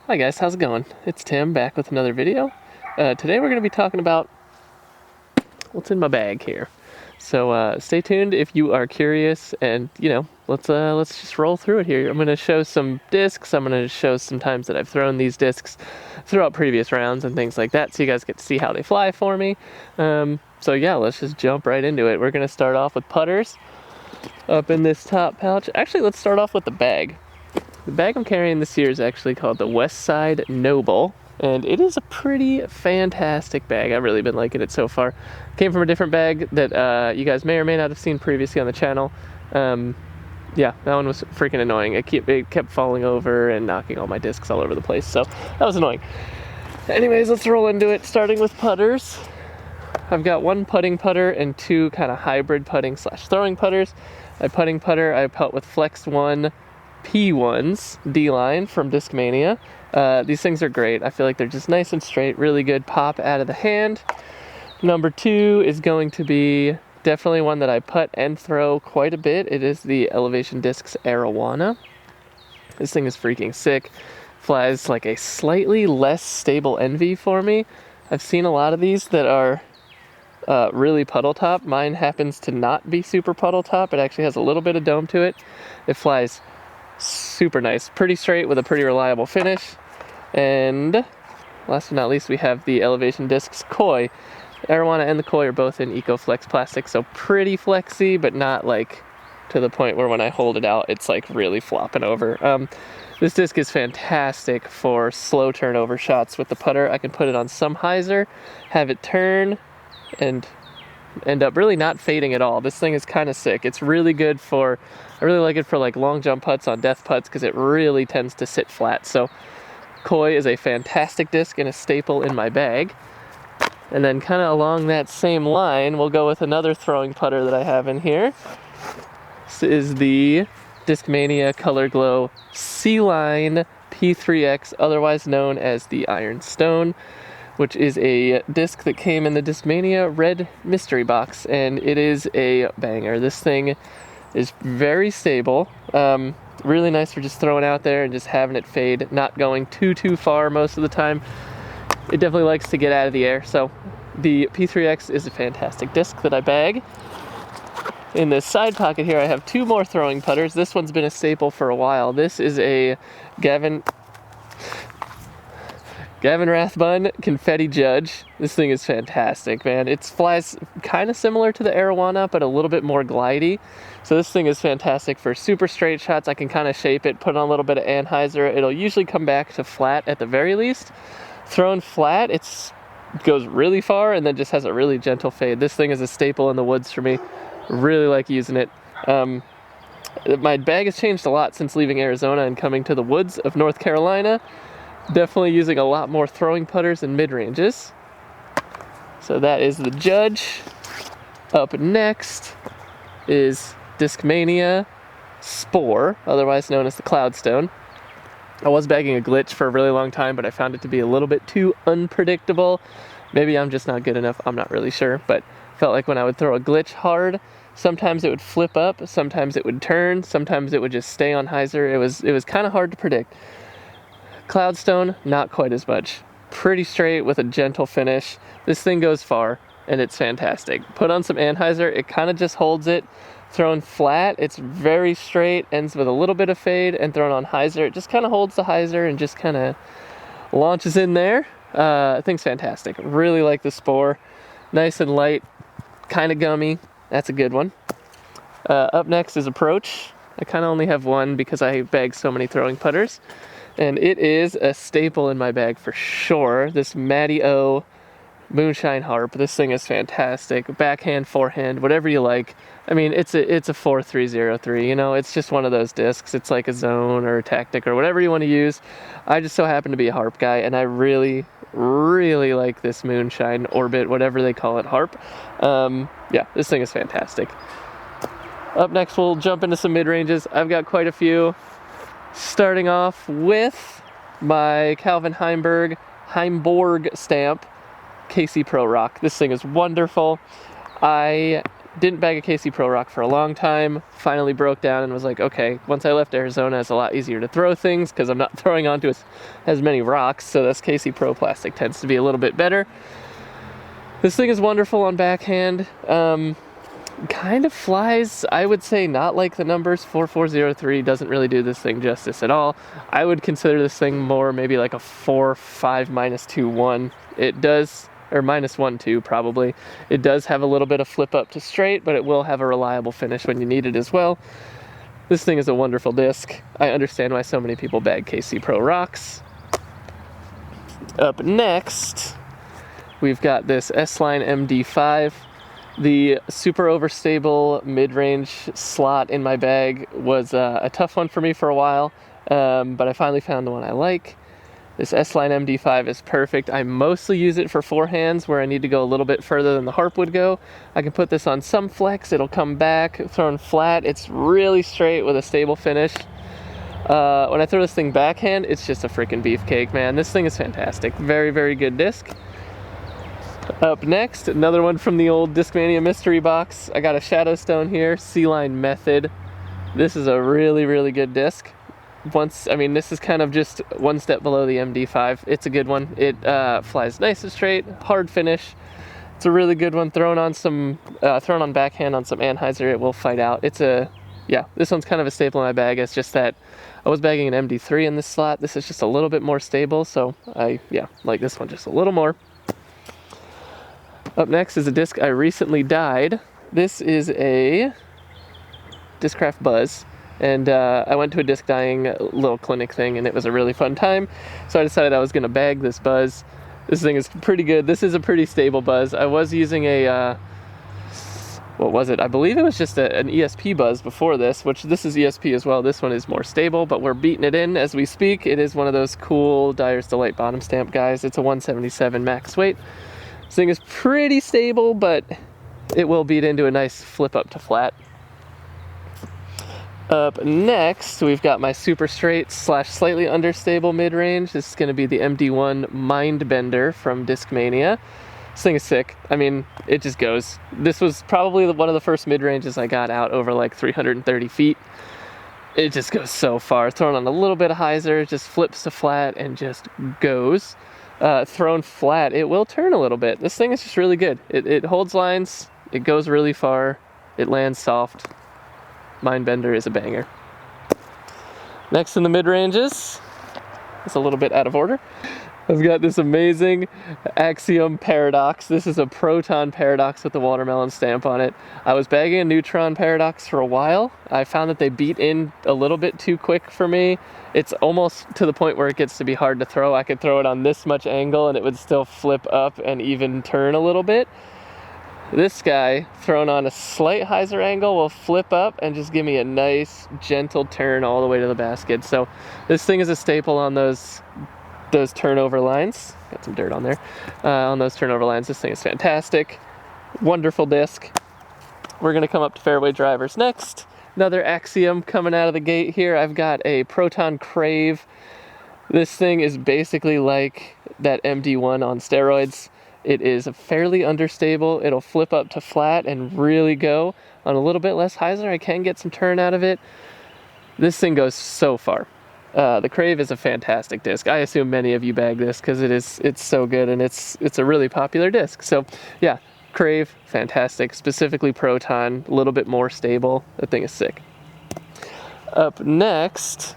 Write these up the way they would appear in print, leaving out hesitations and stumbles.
Hi guys, how's it going? It's Tim back with another video. Today we're going to be talking about what's in my bag here. So stay tuned if you are curious, and let's just roll through it here. I'm going to show some discs. I'm going to show some times that I've thrown these discs throughout previous rounds and things like that, so you guys get to see how they fly for me. So yeah, let's just jump right into it. We're going to start off with putters up in this top pouch. Actually, let's start off with the bag. The bag I'm carrying this year is actually called the Westside Noble, and it is a pretty fantastic bag. I've really been liking it so far. Came from a different bag that you guys may or may not have seen previously on the channel. Yeah, that one was freaking annoying. It kept falling over and knocking all my discs all over the place, so that was annoying. Anyways, let's roll into it, starting with putters. I've got one putting putter and two kind of hybrid putting / throwing putters. My putting putter I putt with Flex 1 P1s D-line from Discmania. These things are great. I feel like they're just nice and straight, really good pop out of the hand. Number two is going to be definitely one that I putt and throw quite a bit. It is the Elevation Discs Arowana. This thing is freaking sick. Flies like a slightly less stable Envy for me. I've seen a lot of these that are really puddle top. Mine happens to not be super puddle top. It actually has a little bit of dome to it. It flies super nice, pretty straight with a pretty reliable finish. And last but not least, we have the Elevation Discs Koi. The Arowana and the Koi are both in EcoFlex plastic, so pretty flexy, but not like to the point where when I hold it out, it's like really flopping over. This disc is fantastic for slow turnover shots with the putter. I can put it on some hyzer, have it turn, and end up really not fading at all. This thing is kind of sick. It's really good for, I really like it for like long jump putts on death putts because it really tends to sit flat. So Koi is a fantastic disc and a staple in my bag. And then kind of along that same line, we'll go with another throwing putter that I have in here. This is the Discmania Color Glow C-Line P3X, otherwise known as the Iron Stone, which is a disc that came in the Discmania Red Mystery Box, and it is a banger. This thing is very stable, really nice for just throwing out there and just having it fade, not going too far most of the time. It definitely likes to get out of the air, so the P3X is a fantastic disc that I bag. In this side pocket here, I have two more throwing putters. This one's been a staple for a while. This is a Gavin Rathbun Confetti Judge. This thing is fantastic, man. It flies kind of similar to the Arowana, but a little bit more glidey. So this thing is fantastic for super straight shots. I can kind of shape it, put on a little bit of anhyzer. It'll usually come back to flat at the very least. Thrown flat, it goes really far and then just has a really gentle fade. This thing is a staple in the woods for me. Really like using it. My bag has changed a lot since leaving Arizona and coming to the woods of North Carolina. Definitely using a lot more throwing putters and mid-ranges. So that is the Judge. Up next is Discmania Spore, otherwise known as the Cloudstone. I was bagging a glitch for a really long time, but I found it to be a little bit too unpredictable. Maybe I'm just not good enough, I'm not really sure, but felt like when I would throw a glitch hard, sometimes it would flip up, sometimes it would turn, sometimes it would just stay on hyzer. It was kind of hard to predict. Cloudstone, not quite as much. Pretty straight with a gentle finish. This thing goes far, and it's fantastic. Put on some anhyzer, it kind of just holds it. Thrown flat, it's very straight, ends with a little bit of fade, and thrown on hyzer, it just kind of holds the hyzer and just kind of launches in there. I think it's fantastic. Really like the Spore. Nice and light, kind of gummy. That's a good one. Up next is Approach. I kind of only have one because I bag so many throwing putters. And it is a staple in my bag for sure. This Matty O Moonshine Harp. This thing is fantastic. Backhand, forehand, whatever you like. I mean, it's a 4303. You know, it's just one of those discs. It's like a zone or a tactic or whatever you want to use. I just so happen to be a harp guy, and I really like this Moonshine Orbit, whatever they call it, harp. Yeah, this thing is fantastic. Up next, we'll jump into some mid-ranges. I've got quite a few. Starting off with my Calvin Heimburg stamp KC Pro Rock. This thing is wonderful. I didn't bag a KC Pro Rock for a long time, finally broke down and was like, okay, once I left Arizona, it's a lot easier to throw things because I'm not throwing onto as many rocks, so this KC Pro plastic tends to be a little bit better. This thing is wonderful on backhand. Kind of flies, I would say, not like the numbers. 4403 doesn't really do this thing justice at all. I would consider this thing more maybe like a 4.5 minus 2.1. It does, or minus 1.2 probably. It does have a little bit of flip up to straight, but it will have a reliable finish when you need it as well. This thing is a wonderful disc. I understand why so many people bag KC Pro rocks. Up next, we've got this S-Line MD5. The super overstable mid-range slot in my bag was a tough one for me for a while, but I finally found the one I like. This S-Line MD5 is perfect. I mostly use it for forehands where I need to go a little bit further than the harp would go. I can put this on some flex, it'll come back, thrown flat. It's really straight with a stable finish. When I throw this thing backhand, it's just a freaking beefcake, man. This thing is fantastic. Very, very good disc. Up next, another one from the old Discmania mystery box. I got a Shadowstone here, C-Line Method. This is a really, really good disc. This is kind of just one step below the MD5. It's a good one. It flies nice and straight, hard finish. It's a really good one. Thrown on backhand on some Anheuser, it will fight out. This one's kind of a staple in my bag. It's just that I was bagging an MD3 in this slot. This is just a little bit more stable, so I like this one just a little more. Up next is a disc I recently dyed. This is a Discraft Buzz, and I went to a disc dyeing little clinic thing, and it was a really fun time, so I decided I was going to bag this Buzz. This thing is pretty good. This is a pretty stable Buzz. I was using a, what was it? I believe it was just an ESP Buzz before this, which this is ESP as well. This one is more stable, but we're beating it in as we speak. It is one of those cool Dyer's Delight bottom stamp guys. It's a 177 max weight. This thing is pretty stable, but it will beat into a nice flip up to flat. Up next, we've got my super straight / slightly understable mid-range. This is going to be the MD1 Mindbender from Discmania. This thing is sick. I mean, it just goes. This was probably one of the first mid-ranges I got out over like 330 feet. It just goes so far. Thrown on a little bit of hyzer, just flips to flat and just goes. Thrown flat, it will turn a little bit. This thing is just really good. It holds lines, it goes really far, it lands soft. Mindbender is a banger. Next in the mid-ranges, it's a little bit out of order. I've got this amazing Axiom Paradox. This is a Proton Paradox with the watermelon stamp on it. I was bagging a Neutron Paradox for a while. I found that they beat in a little bit too quick for me. It's almost to the point where it gets to be hard to throw. I could throw it on this much angle and it would still flip up and even turn a little bit. This guy, thrown on a slight hyzer angle, will flip up and just give me a nice, gentle turn all the way to the basket. So this thing is a staple on those turnover lines. Got some dirt on there. On those turnover lines, this thing is fantastic. Wonderful disc. We're going to come up to fairway drivers next. Another Axiom coming out of the gate here. I've got a Proton Crave. This thing is basically like that MD1 on steroids. It is fairly understable. It'll flip up to flat and really go. On a little bit less hyzer, I can get some turn out of it. This thing goes so far. The Crave is a fantastic disc. I assume many of you bag this because it's so good and it's a really popular disc. So yeah, Crave, fantastic. Specifically Proton, a little bit more stable. That thing is sick. Up next,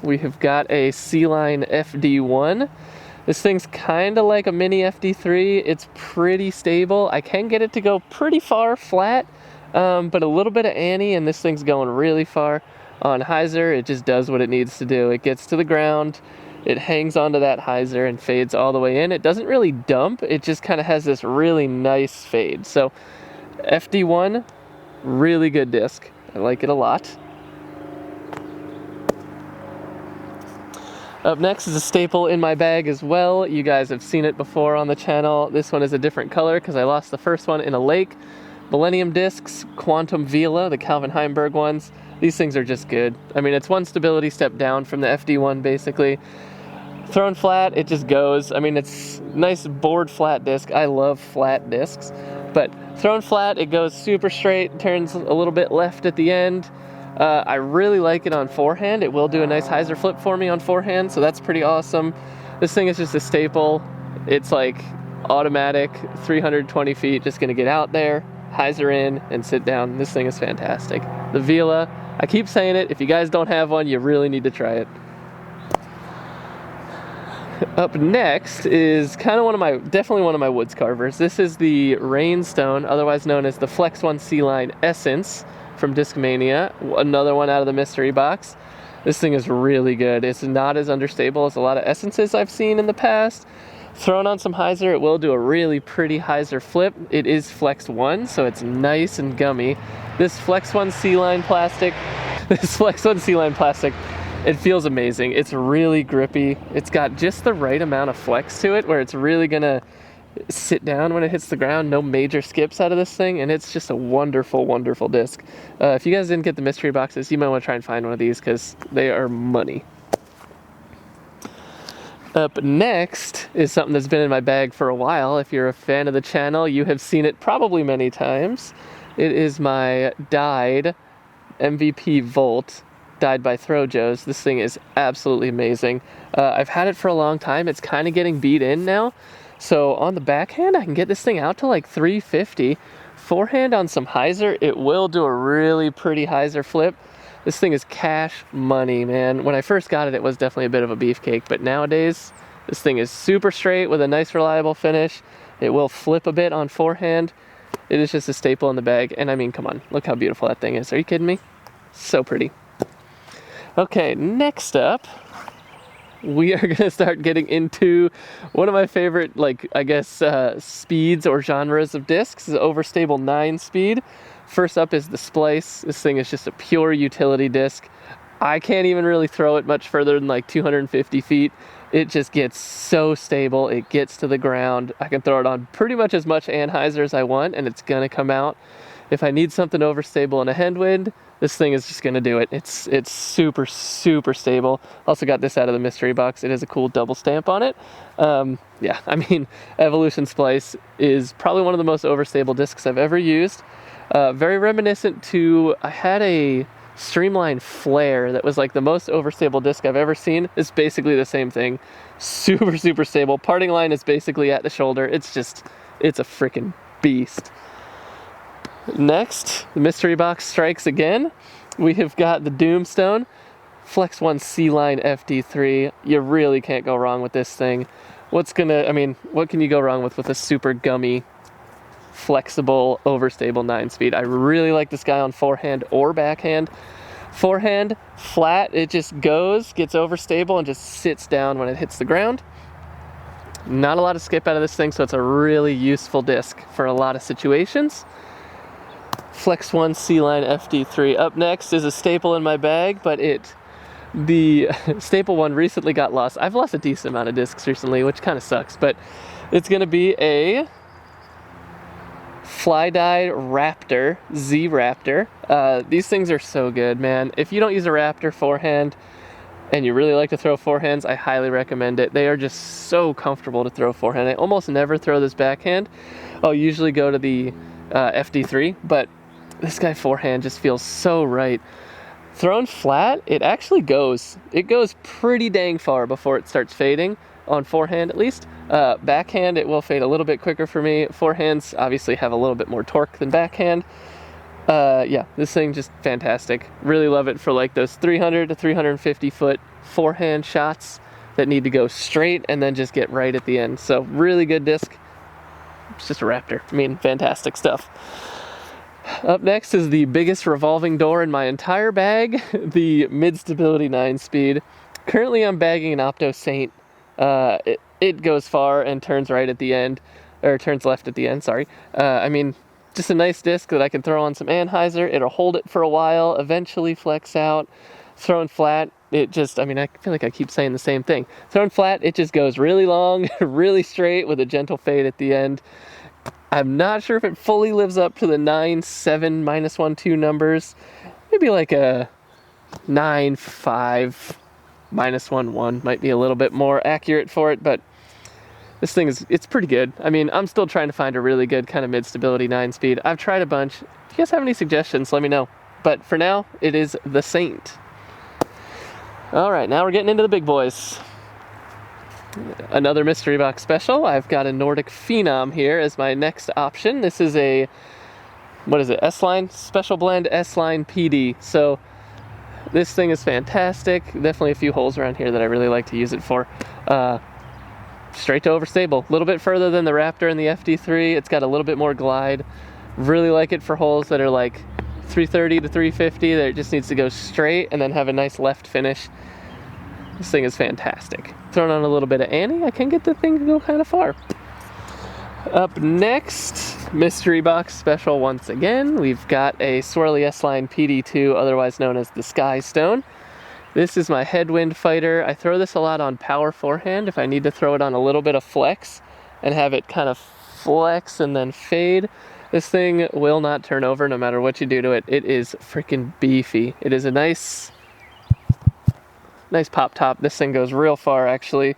we have got a C-Line FD1. This thing's kind of like a mini FD3. It's pretty stable. I can get it to go pretty far flat, but a little bit of Annie and this thing's going really far. On hyzer, it just does what it needs to do. It gets to the ground, it hangs onto that hyzer and fades all the way in. It doesn't really dump, it just kind of has this really nice fade. So FD1, really good disc. I like it a lot. Up next is a staple in my bag as well. You guys have seen it before on the channel. This one is a different color because I lost the first one in a lake. Millennium discs, Quantum Vila, the Calvin Heimberg ones. These things are just good. I mean, it's one stability step down from the FD1 basically. Thrown flat, it just goes. I mean, it's nice board flat disc. I love flat discs. But thrown flat, it goes super straight, turns a little bit left at the end. I really like it on forehand. It will do a nice hyzer flip for me on forehand, so that's pretty awesome. This thing is just a staple. It's like automatic, 320 feet, just gonna get out there, hyzer in, and sit down. This thing is fantastic. The Vila, I keep saying it, if you guys don't have one, you really need to try it. Up next is kind of definitely one of my woods carvers. This is the Rainstone, otherwise known as the Flex 1 C-Line Essence from Discmania, another one out of the mystery box. This thing is really good. It's not as understable as a lot of Essences I've seen in the past. Thrown on some hyzer, it will do a really pretty hyzer flip. It is Flex 1, so it's nice and gummy. This Flex 1 C-Line plastic, it feels amazing. It's really grippy. It's got just the right amount of flex to it where it's really gonna sit down when it hits the ground. No major skips out of this thing, and it's just a wonderful, wonderful disc. If you guys didn't get the mystery boxes, you might want to try and find one of these because they are money. Up next is something that's been in my bag for a while. If you're a fan of the channel, you have seen it probably many times. It is my dyed MVP Volt, dyed by Throjo's. This thing is absolutely amazing. I've had it for a long time. It's kind of getting beat in now. So on the backhand, I can get this thing out to like 350. Forehand on some hyzer, it will do a really pretty hyzer flip. This thing is cash money, man. When I first got it, it was definitely a bit of a beefcake, but nowadays, this thing is super straight with a nice reliable finish. It will flip a bit on forehand. It is just a staple in the bag, and I mean, come on, look how beautiful that thing is. Are you kidding me? So pretty. Okay, next up, we are gonna start getting into one of my favorite, like, I guess, speeds or genres of discs, the overstable 9-speed. First up is the Splice. This thing is just a pure utility disc. I can't even really throw it much further than like 250 feet. It just gets so stable. It gets to the ground. I can throw it on pretty much as much anhyzer as I want, and it's gonna come out. If I need something overstable in a headwind, this thing is just gonna do it. It's super, super stable. Also got this out of the mystery box. It has a cool double stamp on it. Yeah, I mean, Evolution Splice is probably one of the most overstable discs I've ever used. Very reminiscent to, I had a Streamline Flare that was like the most overstable disc I've ever seen. It's basically the same thing. Super, super stable. Parting line is basically at the shoulder. It's a freaking beast. Next, the mystery box strikes again. We have got the Doomstone Flex 1 C-Line FD3. You really can't go wrong with this thing. What can you go wrong with a super gummy, flexible, overstable 9-speed? I really like this guy on forehand or backhand. Forehand, flat, it just goes, gets overstable, and just sits down when it hits the ground. Not a lot of skip out of this thing, so it's a really useful disc for a lot of situations. Flex 1 C-Line FD3. Up next is a staple in my bag, but the staple one recently got lost. I've lost a decent amount of discs recently, which kind of sucks, but it's going to be a fly-dyed Raptor, Z-Raptor. These things are so good, man. If you don't use a Raptor forehand and you really like to throw forehands, I highly recommend it. They are just so comfortable to throw forehand. I almost never throw this backhand. I'll usually go to the FD3, but this guy forehand just feels so right. Thrown flat, it actually goes pretty dang far before it starts fading, on forehand at least. Backhand, it will fade a little bit quicker for me. Forehands obviously have a little bit more torque than backhand. Yeah, this thing just fantastic. Really love it for like those 300 to 350 foot forehand shots that need to go straight and then just get right at the end. So really good disc. It's just a Raptor. I mean, fantastic stuff. Up next is the biggest revolving door in my entire bag, the mid-stability 9-speed. Currently I'm bagging an Opto Saint. It goes far and turns right at the end, or turns left at the end, sorry. I mean, just a nice disc that I can throw on some anhyzer. It'll hold it for a while, eventually flex out. Thrown flat, I feel like I keep saying the same thing. Thrown flat, it just goes really long, really straight with a gentle fade at the end. I'm not sure if it fully lives up to the 9.7 -1.2 numbers. Maybe like a 9.5 -1.1 might be a little bit more accurate for it, but This thing it's pretty good. I mean, I'm still trying to find a really good kind of mid-stability 9-speed. I've tried a bunch. If you guys have any suggestions, let me know. But for now, it is the Saint. All right, now we're getting into the big boys. Another mystery box special. I've got a Nordic Phenom here as my next option. This is a, what is it, S-Line? Special Blend S-Line PD. So this thing is fantastic. Definitely a few holes around here that I really like to use it for. Straight to overstable. A little bit further than the Raptor and the FD3. It's got a little bit more glide. Really like it for holes that are like 330 to 350 that it just needs to go straight and then have a nice left finish. This thing is fantastic. Throwing on a little bit of Annie, I can get the thing to go kind of far. Up next, mystery box special once again. We've got a Swirly S-Line PD2, otherwise known as the Sky Stone. This is my headwind fighter. I throw this a lot on power forehand if I need to throw it on a little bit of flex and have it kind of flex and then fade. This thing will not turn over no matter what you do to it. It is freaking beefy. It is a nice pop top. This thing goes real far actually.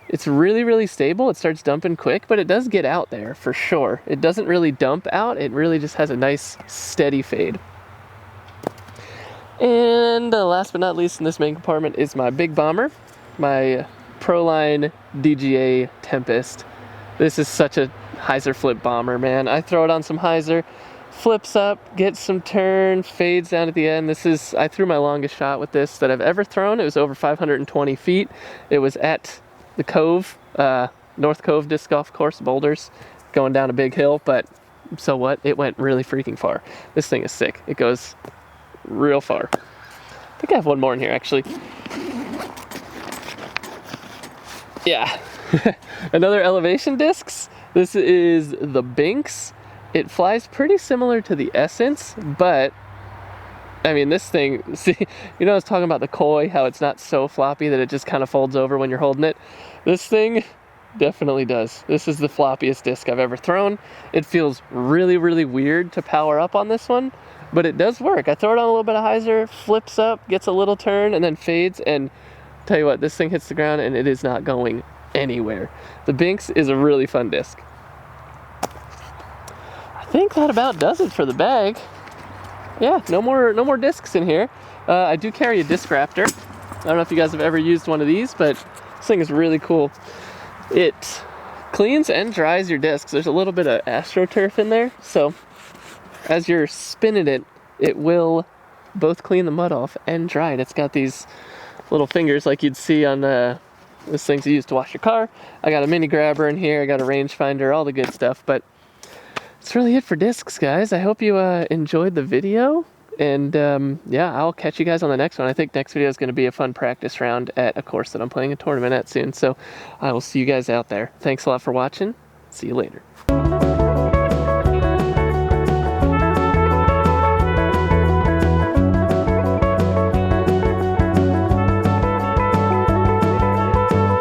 It's really, really stable. It starts dumping quick, but it does get out there for sure. It doesn't really dump out. It really just has a nice steady fade. And last but not least in this main compartment is my big bomber, my Proline DGA Tempest. This is such a hyzer flip bomber, man. I throw it on some hyzer, flips up, gets some turn, fades down at the end. I threw my longest shot with this that I've ever thrown. It was over 520 feet. It was at the Cove, North Cove Disc Golf Course, Boulders, going down a big hill, but so what? It went really freaking far. This thing is sick. It goes real far. I think I have one more in here actually. Yeah. Another elevation discs. This is the Binks. It flies pretty similar to the Essence, but I mean this thing, see, I was talking about the Koi, how it's not so floppy that it just kind of folds over when you're holding it. This thing definitely does. This is the floppiest disc I've ever thrown. It feels really, really weird to power up on this one, but it does work. I throw it on a little bit of hyzer, flips up, gets a little turn, and then fades, and tell you what, this thing hits the ground and it is not going anywhere. The Binks is a really fun disc. I think that about does it for the bag. Yeah, no more discs in here. I do carry a Disc Raptor. I don't know if you guys have ever used one of these, but this thing is really cool. It cleans and dries your discs. There's a little bit of AstroTurf in there, so as you're spinning it, it will both clean the mud off and dry it. It's got these little fingers like you'd see on those things you use to wash your car. I got a mini grabber in here. I got a rangefinder, all the good stuff, but that's really it for discs, guys. I hope you enjoyed the video, and yeah, I'll catch you guys on the next one. I think next video is going to be a fun practice round at a course that I'm playing a tournament at soon, so I will see you guys out there. Thanks a lot for watching. See you later.